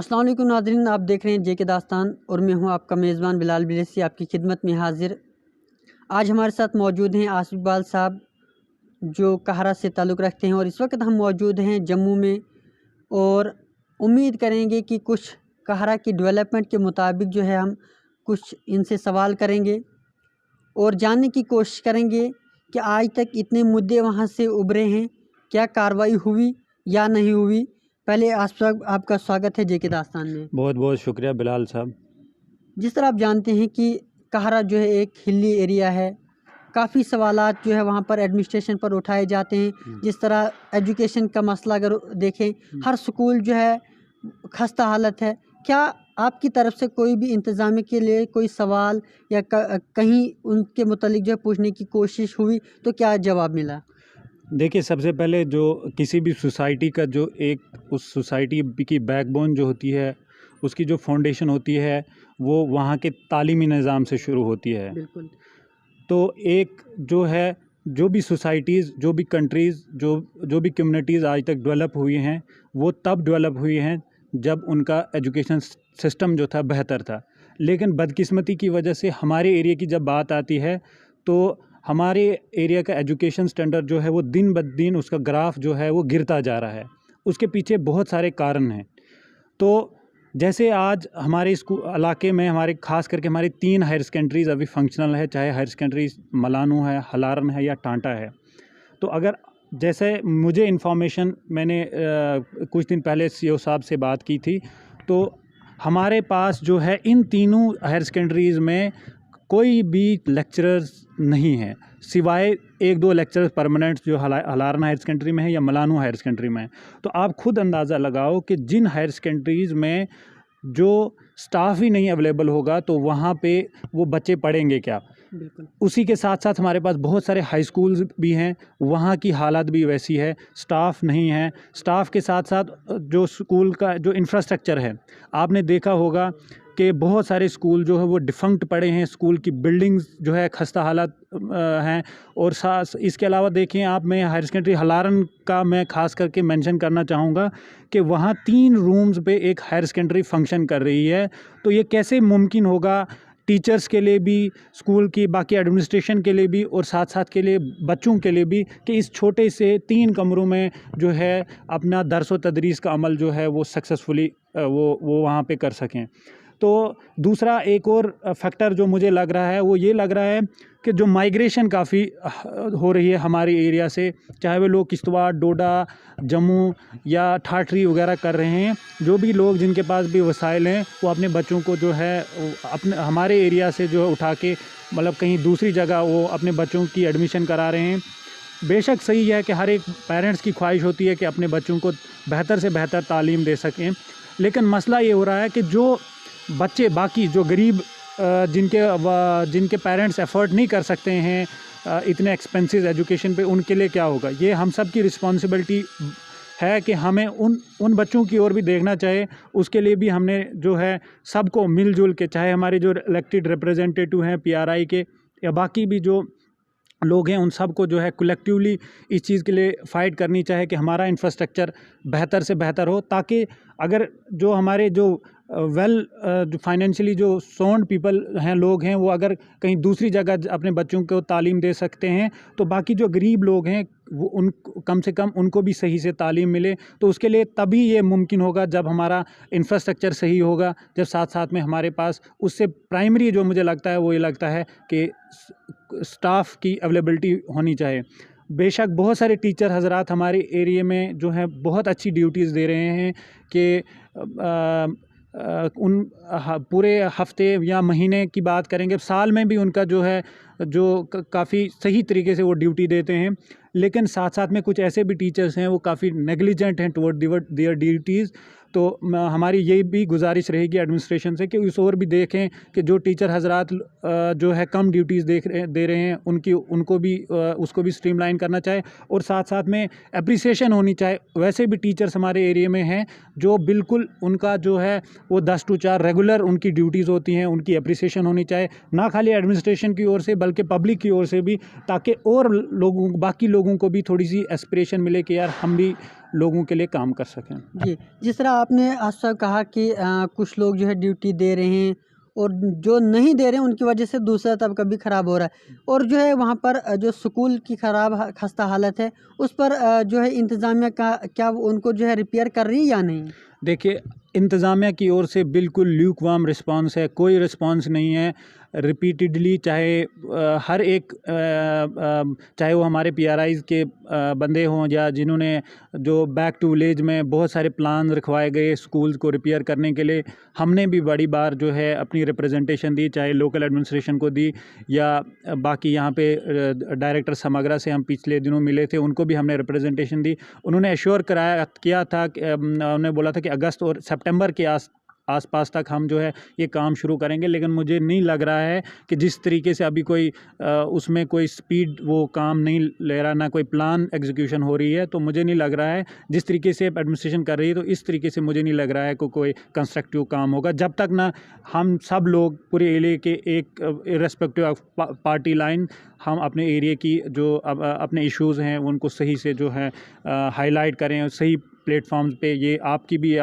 अस्सलाम वालेकुम नाज़रीन, आप देख रहे हैं जेके दास्तान और मैं हूं आपका मेज़बान बिलाल बिलेसी आपकी खिदमत में हाजिर। आज हमारे साथ मौजूद हैं आसिफ इकबाल साहब जो कहरा से ताल्लुक़ रखते हैं और इस वक्त हम मौजूद हैं जम्मू में और उम्मीद करेंगे कि कुछ कहरा की डेवलपमेंट के मुताबिक जो है हम कुछ इनसे सवाल करेंगे और जानने की कोशिश करेंगे कि आज तक इतने मुद्दे वहाँ से उभरे हैं, क्या कार्रवाई हुई या नहीं हुई। पहले आपका स्वागत है जेके दास्तान में। बहुत बहुत शुक्रिया बिलाल साहब। जिस तरह आप जानते हैं कि कहरा जो है एक हिली एरिया है, काफ़ी सवालात जो है वहाँ पर एडमिनिस्ट्रेशन पर उठाए जाते हैं। जिस तरह एजुकेशन का मसला अगर देखें, हर स्कूल जो है खस्ता हालत है। क्या आपकी तरफ से कोई भी इंतज़ाम के लिए कोई सवाल या कहीं उनके मुतालिक जो है पूछने की कोशिश हुई तो क्या जवाब मिला? देखिए, सबसे पहले जो किसी भी सोसाइटी का जो एक उस सोसाइटी की बैकबोन जो होती है, उसकी जो फाउंडेशन होती है, वो वहाँ के तालीमी निज़ाम से शुरू होती है। बिल्कुल। तो एक जो है, जो भी सोसाइटीज़, जो भी कंट्रीज़, जो भी कम्युनिटीज़ आज तक डेवलप हुई हैं, वो तब डेवलप हुई हैं जब उनका एजुकेशन सिस्टम जो था बेहतर था। लेकिन बदकिस्मती की वजह से हमारे एरिया की जब बात आती है तो हमारे एरिया का एजुकेशन स्टैंडर्ड जो है वो दिन ब दिन उसका ग्राफ जो है वो गिरता जा रहा है। उसके पीछे बहुत सारे कारण हैं। तो जैसे आज हमारे इलाके में हमारे ख़ास करके हमारी 3 हायर सेकेंडरीज़ अभी फंक्शनल है, चाहे हायर सेकेंडरी मलानू है, हलारन है या टांटा है। तो अगर जैसे मुझे इन्फॉर्मेशन मैंने कुछ दिन पहले सीओ साहब से बात की थी, तो हमारे पास जो है इन तीनों हायर सेकेंडरीज़ में कोई भी लेक्चरर्स नहीं है, सिवाय 1-2 लेक्चरर्स परमानेंट जो हलारन हायर सेकेंडरी में है या मलानू हायर सेकेंडरी में है। तो आप खुद अंदाज़ा लगाओ कि जिन हायर सेकेंडरीज़ में जो स्टाफ ही नहीं अवेलेबल होगा तो वहाँ पे वो बच्चे पढ़ेंगे क्या। बिल्कुल। उसी के साथ साथ हमारे पास बहुत सारे हाई स्कूल्स भी हैं, वहाँ की हालत भी वैसी है, स्टाफ नहीं है। स्टाफ के साथ साथ जो स्कूल का जो इंफ्रास्ट्रक्चर है, आपने देखा होगा कि बहुत सारे स्कूल जो है वो डिफंक्ट पड़े हैं, स्कूल की बिल्डिंग्स जो है खस्ता हालत हैं। और इसके अलावा देखें आप, मैं हायर सेकेंडरी हलारन का मैं ख़ास करके मेंशन करना चाहूँगा कि वहाँ 3 रूम्स पे एक हायर सेकेंडरी फंक्शन कर रही है। तो ये कैसे मुमकिन होगा टीचर्स के लिए भी, स्कूल की बाकी एडमिनिस्ट्रेशन के लिए भी और साथ साथ के लिए बच्चों के लिए भी, कि इस छोटे से 3 कमरों में जो है अपना दर्स व तदरीस का अमल जो है वो सक्सेसफुली वो वहाँ पे कर सकें। तो दूसरा एक और फैक्टर जो मुझे लग रहा है वो ये लग रहा है कि जो माइग्रेशन काफ़ी हो रही है हमारे एरिया से, चाहे वे लोग किश्तवाड़, डोडा, जम्मू या ठाठरी वगैरह कर रहे हैं, जो भी लोग जिनके पास भी वसाइल हैं वो अपने बच्चों को जो है अपने हमारे एरिया से जो है उठा के मतलब कहीं दूसरी जगह वो अपने बच्चों की एडमिशन करा रहे हैं। बेशक सही है कि हर एक पेरेंट्स की ख्वाहिश होती है कि अपने बच्चों को बेहतर से बेहतर तालीम दे सकें, लेकिन मसला ये हो रहा है कि जो बच्चे बाकी जो गरीब जिनके पेरेंट्स एफर्ट नहीं कर सकते हैं इतने एक्सपेंसिव एजुकेशन पे, उनके लिए क्या होगा। ये हम सब की रिस्पॉन्सिबिलिटी है कि हमें उन बच्चों की ओर भी देखना चाहिए। उसके लिए भी हमने जो है सबको मिलजुल के, चाहे हमारे जो इलेक्टेड रिप्रेजेंटेटिव हैं पीआरआई के या बाकी भी जो लोग हैं, उन सब को जो है कलेक्टिवली इस चीज़ के लिए फ़ाइट करनी चाहिए कि हमारा इंफ्रास्ट्रक्चर बेहतर से बेहतर हो, ताकि अगर जो हमारे जो जो फाइनेंशियली जो साउंड पीपल हैं, लोग हैं, वो अगर कहीं दूसरी जगह अपने बच्चों को तालीम दे सकते हैं तो बाकी जो गरीब लोग हैं वो कम से कम उनको भी सही से तालीम मिले। तो उसके लिए तभी ये मुमकिन होगा जब हमारा इंफ्रास्ट्रक्चर सही होगा, जब साथ साथ में हमारे पास उससे प्राइमरी जो मुझे लगता है वो ये लगता है कि स्टाफ की अवेलेबिलिटी होनी चाहिए। बेशक बहुत सारे टीचर हजरात हमारे एरिया में जो हैं बहुत अच्छी ड्यूटीज़ दे रहे हैं कि पूरे हफ्ते या महीने की बात करेंगे, साल में भी उनका जो है जो काफ़ी सही तरीके से वो ड्यूटी देते हैं। लेकिन साथ साथ में कुछ ऐसे भी टीचर्स हैं वो काफ़ी नेग्लिजेंट हैं टुवर्ड देयर ड्यूटीज़। तो हमारी यही भी गुजारिश रहेगी एडमिनिस्ट्रेशन से कि उस ओर भी देखें कि जो टीचर हजरात जो है कम ड्यूटीज़ दे रहे हैं उनको भी उसको भी स्ट्रीमलाइन करना चाहिए और साथ साथ में एप्रिसिएशन होनी चाहिए। वैसे भी टीचर्स हमारे एरिया में हैं जो बिल्कुल उनका जो है वो 10 to 4 रेगुलर उनकी ड्यूटीज़ होती हैं, उनकी एप्रिसिएशन होनी चाहिए, ना खाली एडमिनिस्ट्रेशन की ओर से बल्कि पब्लिक की ओर से भी, ताकि और बाकी लोगों को भी थोड़ी सी एस्पिरेशन मिले कि यार हम भी लोगों के लिए काम कर सकें। जी, जिस तरह आपने आशा कहा कि कुछ लोग जो है ड्यूटी दे रहे हैं और जो नहीं दे रहे हैं उनकी वजह से दूसरा तबका भी ख़राब हो रहा है, और जो है वहाँ पर जो स्कूल की खस्ता हालत है उस पर जो है इंतज़ामिया का क्या उनको जो है रिपेयर कर रही है या नहीं? देखिए, इंतज़ामिया की ओर से बिल्कुल ल्यूकवार्म रिस्पांस है, कोई रिस्पांस नहीं है। रिपीटेडली चाहे हर एक चाहे वो हमारे पीआरआईज़ के बंदे हों या जिन्होंने जो बैक टू विलेज में बहुत सारे प्लान रखवाए गए स्कूल्स को रिपेयर करने के लिए, हमने भी बड़ी बार जो है अपनी रिप्रेजेंटेशन दी, चाहे लोकल एडमिनिस्ट्रेशन को दी या बाकी यहाँ पे डायरेक्टर समग्रा से हम पिछले दिनों मिले थे, उनको भी हमने रिप्रेजेंटेशन दी। उन्होंने एश्योर किया था, उन्होंने बोला था कि अगस्त और सितंबर के आसपास तक हम जो है ये काम शुरू करेंगे, लेकिन मुझे नहीं लग रहा है कि जिस तरीके से अभी कोई उसमें कोई स्पीड वो काम नहीं ले रहा, ना कोई प्लान एग्जीक्यूशन हो रही है, तो मुझे नहीं लग रहा है जिस तरीके से एडमिनिस्ट्रेशन कर रही है, तो इस तरीके से मुझे नहीं लग रहा है कि कोई कंस्ट्रक्टिव काम होगा जब तक ना हम सब लोग पूरे एरिया के एक इर्रेस्पेक्टिव ऑफ पार्टी लाइन हम अपने एरिया की जो अपने इश्यूज़ हैं उनको सही से जो है हाईलाइट करें और सही प्लेटफॉर्म्स पे। ये आपकी भी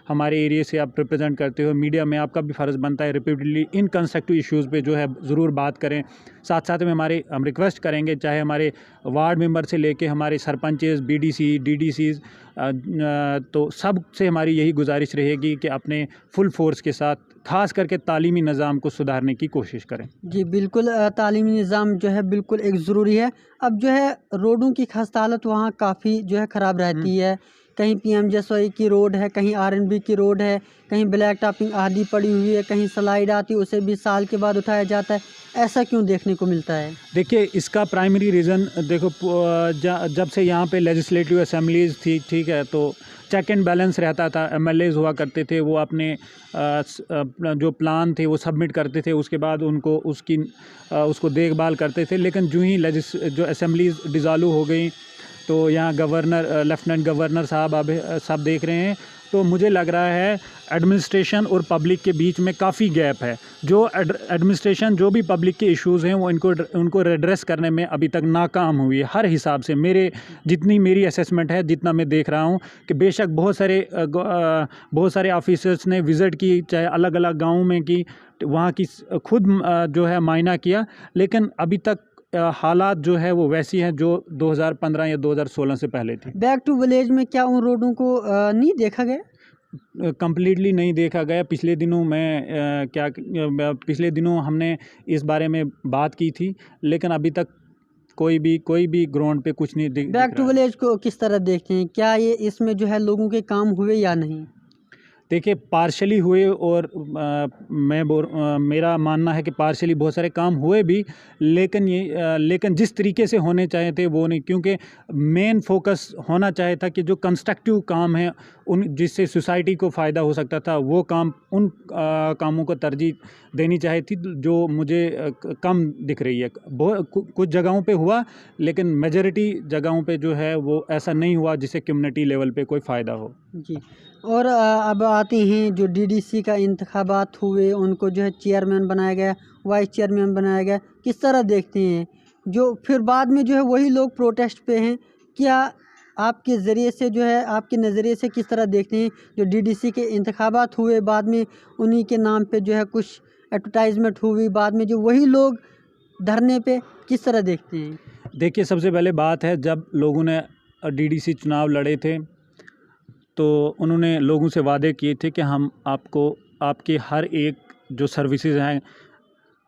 हमारे एरिया से आप रिप्रेजेंट करते हो, मीडिया में आपका भी फ़र्ज़ बनता है रिपीटेडली इन कंस्ट्रक्टिव इश्यूज़ पे जो है ज़रूर बात करें। साथ साथ में हम रिक्वेस्ट करेंगे, चाहे हमारे वार्ड मेंबर से लेके हमारे सरपंचेस, बीडीसी, डीडीसीज़, तो सब से हमारी यही गुजारिश रहेगी कि अपने फुल फोर्स के साथ ख़ास करके तालीमी निज़ाम को सुधारने की कोशिश करें। जी बिल्कुल, तालीमी निज़ाम जो है बिल्कुल एक ज़रूरी है। अब जो है रोडों की खस्ता हालत वहाँ काफ़ी जो है ख़राब रहती है, कहीं पीएमजेएसवाई की रोड है, कहीं आरएनबी की रोड है, कहीं ब्लैक टॉपिंग आधी पड़ी हुई है, कहीं स्लाइड आती है उसे भी साल के बाद उठाया जाता है। ऐसा क्यों देखने को मिलता है? देखिए, इसका प्राइमरी रीज़न देखो, जब से यहाँ पे लेजिस्लेटिव असेंबलीज़ थी, ठीक है, तो चेक एंड बैलेंस रहता था। एमएलएज़ हुआ करते थे, वो अपने जो प्लान थे वो सबमिट करते थे, उसके बाद उसको देखभाल करते थे। लेकिन जो ही जो असेंबलीज़ डिज़ाल्व हो गई, तो यहाँ गवर्नर, लेफ्टिनेंट गवर्नर साहब अब सब देख रहे हैं, तो मुझे लग रहा है एडमिनिस्ट्रेशन और पब्लिक के बीच में काफ़ी गैप है। जो एडमिनिस्ट्रेशन जो भी पब्लिक के इश्यूज़ हैं वो उनको रेड्रेस करने में अभी तक नाकाम हुई है। हर हिसाब से जितनी मेरी असेसमेंट है, जितना मैं देख रहा हूँ कि बेशक बहुत सारे ऑफिसर्स ने विज़िट की, चाहे अलग अलग गाँव में की, वहाँ की खुद जो है मायना किया, लेकिन अभी तक हालात जो है वो वैसी हैं जो 2015 या 2016 से पहले थी। बैक टू विलेज में क्या उन रोडों को नहीं देखा गया? कंप्लीटली नहीं देखा गया। पिछले दिनों हमने इस बारे में बात की थी, लेकिन अभी तक कोई भी ग्राउंड पे कुछ नहीं दिख बैक टू रहा है। विलेज को किस तरह देखते हैं? क्या ये इसमें जो है लोगों के काम हुए या नहीं? देखिए, पार्शली हुए और मेरा मानना है कि पार्शली बहुत सारे काम हुए भी, लेकिन जिस तरीके से होने चाहिए थे वो नहीं, क्योंकि मेन फोकस होना चाहिए था कि जो कंस्ट्रक्टिव काम है जिससे सोसाइटी को फ़ायदा हो सकता था, वो उन कामों को तरजीह देनी चाहिए थी, जो मुझे कम दिख रही है। कुछ जगहों पे हुआ, लेकिन मेजॉरिटी जगहों पे जो है वो ऐसा नहीं हुआ जिससे कम्युनिटी लेवल पे कोई फ़ायदा हो। जी, और अब आते हैं जो डीडीसी का इंतखाबात हुए, उनको जो है चेयरमैन बनाया गया, वाइस चेयरमैन बनाया गया, किस तरह देखते हैं? जो फिर बाद में जो है वही लोग प्रोटेस्ट पे हैं, क्या आपके ज़रिए से जो है आपके नज़रिए से किस तरह देखते हैं जो डीडीसी के इंतखाबात हुए, बाद में उन्हीं के नाम पे जो है कुछ एडवर्टाइजमेंट हुई, बाद में जो वही लोग धरने पे, किस तरह देखते हैं? देखिए, सबसे पहले बात है, जब लोगों ने डीडीसी चुनाव लड़े थे तो उन्होंने लोगों से वादे किए थे कि हम आपको आपके हर एक जो सर्विसेज हैं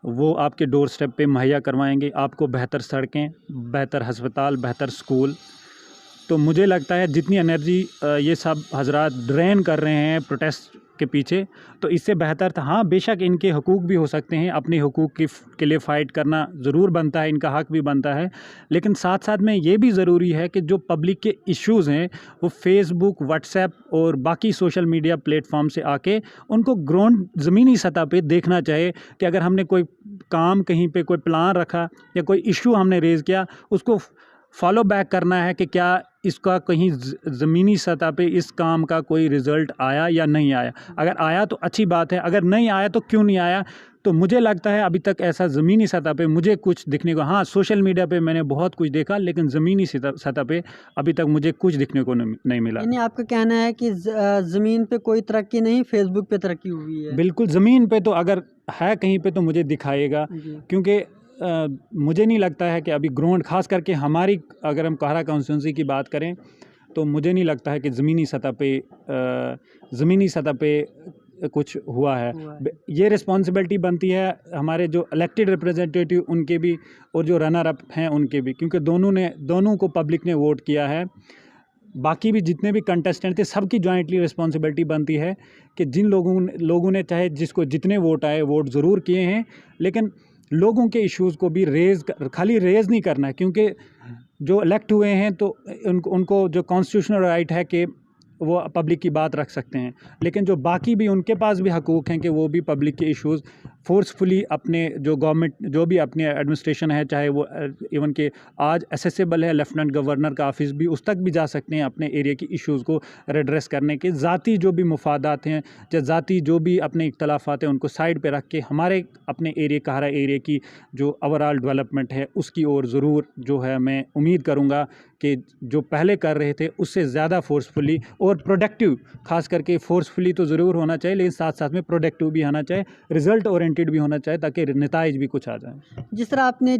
वो आपके डोर स्टेप पे मुहैया करवाएंगे, आपको बेहतर सड़कें, बेहतर अस्पताल, बेहतर स्कूल। तो मुझे लगता है जितनी एनर्जी ये सब हजरात ड्रेन कर रहे हैं प्रोटेस्ट के पीछे, तो इससे बेहतर था। हाँ, बेशक इनके हकूक़ भी हो सकते हैं, अपने हकूक़ के लिए फ़ाइट करना ज़रूर बनता है, इनका हक़ भी बनता है, लेकिन साथ साथ में ये भी ज़रूरी है कि जो पब्लिक के इश्यूज़ हैं वो फेसबुक, व्हाट्सएप और बाकी सोशल मीडिया प्लेटफॉर्म से आके उनको ग्राउंड ज़मीनी सतह पे देखना चाहिए कि अगर हमने कोई काम कहीं पे कोई प्लान रखा या कोई इशू हमने रेज़ किया, उसको फॉलो बैक करना है कि क्या इसका कहीं ज़मीनी सतह पे इस काम का कोई रिज़ल्ट आया या नहीं आया। अगर आया तो अच्छी बात है, अगर नहीं आया तो क्यों नहीं आया। तो मुझे लगता है अभी तक ऐसा ज़मीनी सतह पे मुझे कुछ दिखने को, हाँ सोशल मीडिया पे मैंने बहुत कुछ देखा, लेकिन ज़मीनी सतह पे अभी तक मुझे कुछ दिखने को नहीं मिला। यानी आपका कहना है कि ज़मीन पे कोई तरक्की नहीं, फेसबुक पे तरक्की हुई है। बिल्कुल, ज़मीन पे तो अगर है कहीं पे तो मुझे दिखाएगा, जी। क्योंकि मुझे नहीं लगता है कि अभी ग्राउंड, ख़ास करके हमारी, अगर हम काहरा कॉन्स्टिट्यूंसी की बात करें तो मुझे नहीं लगता है कि ज़मीनी सतह पे कुछ हुआ है। ये रिस्पॉन्सिबिलिटी बनती है हमारे जो इलेक्टेड रिप्रेजेंटेटिव उनके भी, और जो रनर अप हैं उनके भी, क्योंकि दोनों को पब्लिक ने वोट किया है। बाकी भी जितने भी कंटेस्टेंट थे सबकी जॉइंटली रिस्पॉन्सिबिलिटी बनती है कि जिन लोगों ने चाहे जिसको जितने वोट आए वोट ज़रूर किए हैं, लेकिन लोगों के इश्यूज़ को भी खाली रेज़ नहीं करना है, क्योंकि जो इलेक्ट हुए हैं तो उनको जो कॉन्स्टिट्यूशनल राइट है कि वो पब्लिक की बात रख सकते हैं, लेकिन जो बाकी भी उनके पास भी हकूक़ हैं कि वो भी पब्लिक के इश्यूज़ फोर्सफुली अपने जो गवर्नमेंट जो भी अपनी एडमिनिस्ट्रेशन है, चाहे वो इवन के आज एसेसेबल है लेफ्टिनेंट गवर्नर का ऑफिस भी, उस तक भी जा सकते हैं अपने एरिया की इश्यूज़ को रेड्रेस करने के। ज़ाती जो भी मुफादात हैं या ज़ाती जो भी अपने इख्तलाफात हैं उनको साइड पे रख के हमारे अपने एरिया काहरा एरिया की जो ओवरऑल डेवलपमेंट है उसकी ओर ज़रूर जो है मैं उम्मीद करूँगा कि जो पहले कर रहे थे उससे ज़्यादा फोर्सफुली और प्रोडक्टिव, खास करके फोर्सफुली तो ज़रूर होना चाहिए, लेकिन साथ साथ में प्रोडक्टिव भी होना चाहिए, रिज़ल्ट ओरिएंटेड भी होना चाहिए, ताकि नताइज भी कुछ आ जाए। जिस तरह आपने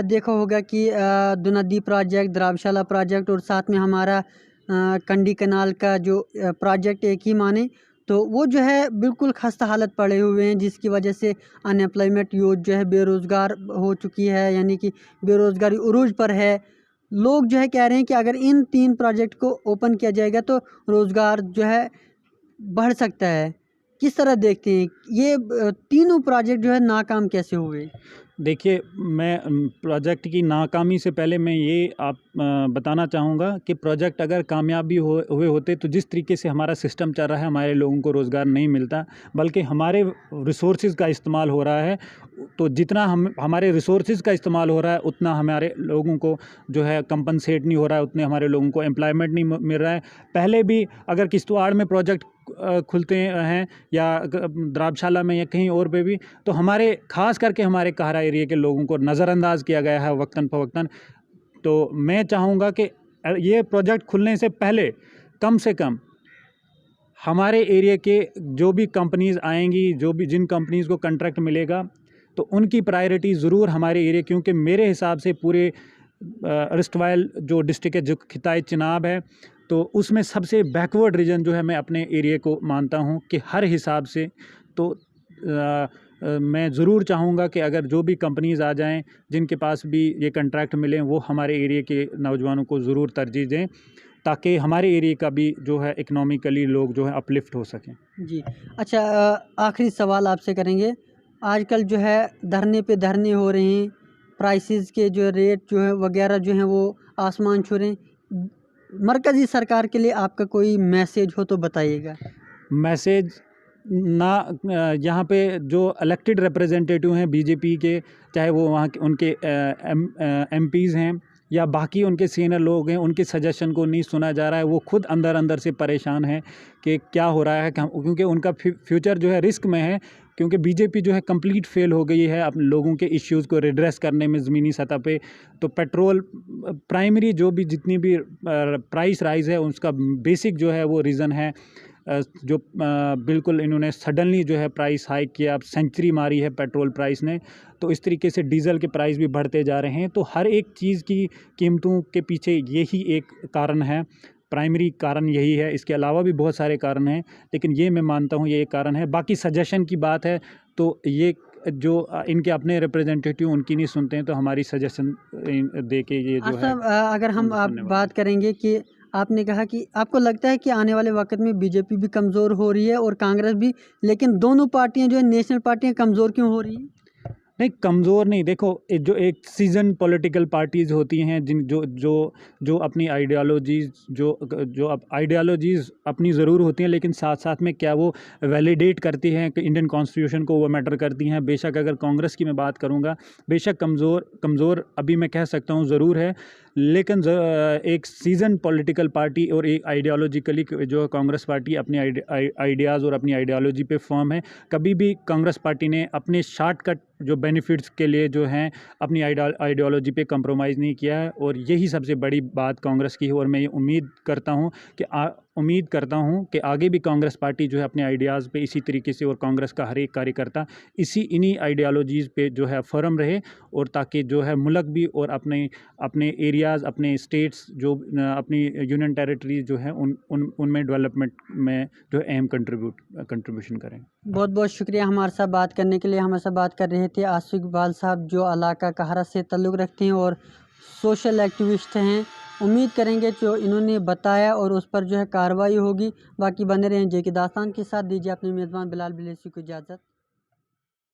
देखा होगा कि दुनदी प्रोजेक्ट, द्राबशाला प्रोजेक्ट और साथ में हमारा कंडी कनाल का जो प्रोजेक्ट एक ही माने तो वो जो है बिल्कुल खस्ता हालत पड़े हुए हैं, जिसकी वजह से अनएम्प्लॉयमेंट यूथ जो है बेरोज़गार हो चुकी है, यानी कि बेरोज़गारी उरूज पर है। लोग जो है कह रहे हैं कि अगर इन 3 प्रोजेक्ट को ओपन किया जाएगा तो रोज़गार जो है बढ़ सकता है। किस तरह देखते हैं ये तीनों प्रोजेक्ट जो है नाकाम कैसे हुए? देखिए, मैं प्रोजेक्ट की नाकामी से पहले मैं ये बताना चाहूँगा कि प्रोजेक्ट अगर कामयाब भी हुए होते तो जिस तरीके से हमारा सिस्टम चल रहा है हमारे लोगों को रोज़गार नहीं मिलता, बल्कि हमारे रिसोर्सेज़ का इस्तेमाल हो रहा है। तो जितना हमारे रिसोर्सेज़ का इस्तेमाल हो रहा है उतना हमारे लोगों को जो है कंपनसेट नहीं हो रहा है, उतने हमारे लोगों को एम्प्लॉयमेंट नहीं मिल रहा है। पहले भी अगर किश्तवाड़ में प्रोजेक्ट खुलते हैं या द्राबशाला में या कहीं और पे भी, तो हमारे ख़ास करके हमारे काहरा एरिया के लोगों को नज़रअंदाज किया गया है वक्तन फ़वक्तन। तो मैं चाहूँगा कि ये प्रोजेक्ट खुलने से पहले कम से कम हमारे एरिया के जो भी कंपनीज़ आएंगी, जिन कंपनीज़ को कॉन्ट्रैक्ट मिलेगा, तो उनकी प्रायोरिटी ज़रूर हमारे एरिया, क्योंकि मेरे हिसाब से पूरे रिस्टवाइल जो डिस्ट्रिक्ट है, जो खिताई चिनाब है, तो उसमें सबसे बैकवर्ड रीजन जो है मैं अपने एरिया को मानता हूँ कि हर हिसाब से। तो मैं ज़रूर चाहूँगा कि अगर जो भी कंपनीज़ आ जाएं जिनके पास भी ये कॉन्ट्रैक्ट मिलें, वो हमारे एरिया के नौजवानों को ज़रूर तरजीह दें, ताकि हमारे एरिया का भी जो है इकनॉमिकली लोग जो है अपलिफ्ट हो सकें। जी। अच्छा, आखिरी सवाल आपसे करेंगे। आजकल जो है धरने हो रहे हैं, प्राइसेस के जो रेट जो है वगैरह जो हैं वो आसमान छू रहे हैं। मरकज़ी सरकार के लिए आपका कोई मैसेज हो तो बताइएगा। मैसेज ना, यहाँ पे जो इलेक्टेड रिप्रेजेंटेटिव हैं बीजेपी के, चाहे वो वहाँ के उनके एमपीज़ हैं या बाकी उनके सीनियर लोग हैं, उनके सजेशन को नहीं सुना जा रहा है। वो खुद अंदर अंदर से परेशान है कि क्या हो रहा है, क्योंकि उनका फ्यूचर जो है रिस्क में है, क्योंकि बीजेपी जो है कंप्लीट फेल हो गई है अपने लोगों के इश्यूज़ को रिड्रेस करने में ज़मीनी सतह पे। तो पेट्रोल प्राइमरी जो भी जितनी भी प्राइस राइज़ है उसका बेसिक जो है वो रीज़न है, जो बिल्कुल इन्होंने सडनली जो है प्राइस हाइक किया, अब सेंचुरी मारी है पेट्रोल प्राइस ने। तो इस तरीके से डीज़ल के प्राइस भी बढ़ते जा रहे हैं। तो हर एक चीज़ की कीमतों के पीछे यही एक कारण है, प्राइमरी कारण यही है। इसके अलावा भी बहुत सारे कारण हैं, लेकिन ये मैं मानता हूँ ये एक कारण है। बाकी सजेशन की बात है तो ये जो इनके अपने रिप्रेजेंटेटिव उनकी नहीं सुनते हैं, तो हमारी सजेशन दे के ये जो है। अगर हम आप बात करेंगे कि आपने कहा कि आपको लगता है कि आने वाले वक्त में बीजेपी भी कमज़ोर हो रही है और कांग्रेस भी, लेकिन दोनों पार्टियां जो है नेशनल पार्टियां कमज़ोर क्यों हो रही हैं? नहीं, कमज़ोर नहीं। देखो, जो एक सीजन पॉलिटिकल पार्टीज़ होती हैं जिन जो अपनी आइडियालॉजीज़ जो आइडियालॉजीज़ अपनी ज़रूर होती हैं, लेकिन साथ साथ में क्या वो वैलिडेट करती हैं कि इंडियन कॉन्स्टिट्यूशन को, वो मैटर करती हैं। बेशक अगर कांग्रेस की मैं बात करूंगा, बेशक कमज़ोर अभी मैं कह सकता हूं ज़रूर है, लेकिन एक सीजन पॉलिटिकल पार्टी और एक आइडियोलॉजिकली जो कांग्रेस पार्टी अपनी आइडियाज़ और अपनी आइडियोलॉजी पे फर्म है। कभी भी कांग्रेस पार्टी ने अपने शॉर्टकट जो बेनिफिट्स के लिए जो हैं अपनी आइडियोलॉजी पे कंप्रोमाइज़ नहीं किया है, और यही सबसे बड़ी बात कांग्रेस की है। और मैं ये उम्मीद करता हूँ कि आगे भी कांग्रेस पार्टी जो है अपने आइडियाज़ पे इसी तरीके से, और कांग्रेस का हर एक कार्यकर्ता इन्हीं आइडियोलॉजीज़ पे जो है फर्म रहे, और ताकि जो है मुल्क भी और अपने एरियाज़, अपने स्टेट्स, जो अपनी यूनियन टेरिटरीज जो है उनमें डेवलपमेंट में जो अहम कंट्रीब्यूशन करें। बहुत बहुत शुक्रिया हमारे साथ बात करने के लिए। हमारे साथ बात कर रहे थे आसिफ इकबाल साहब, जो इलाका कहरा से ताल्लुक़ रखते हैं और सोशल एक्टिविस्ट हैं। उम्मीद करेंगे जो इन्होंने बताया और उस पर जो है कार्रवाई होगी। बाकी बने रहें जे के दास्तान के साथ। दीजिए अपने मेज़बान बिलाल बिलेसी को इजाज़त।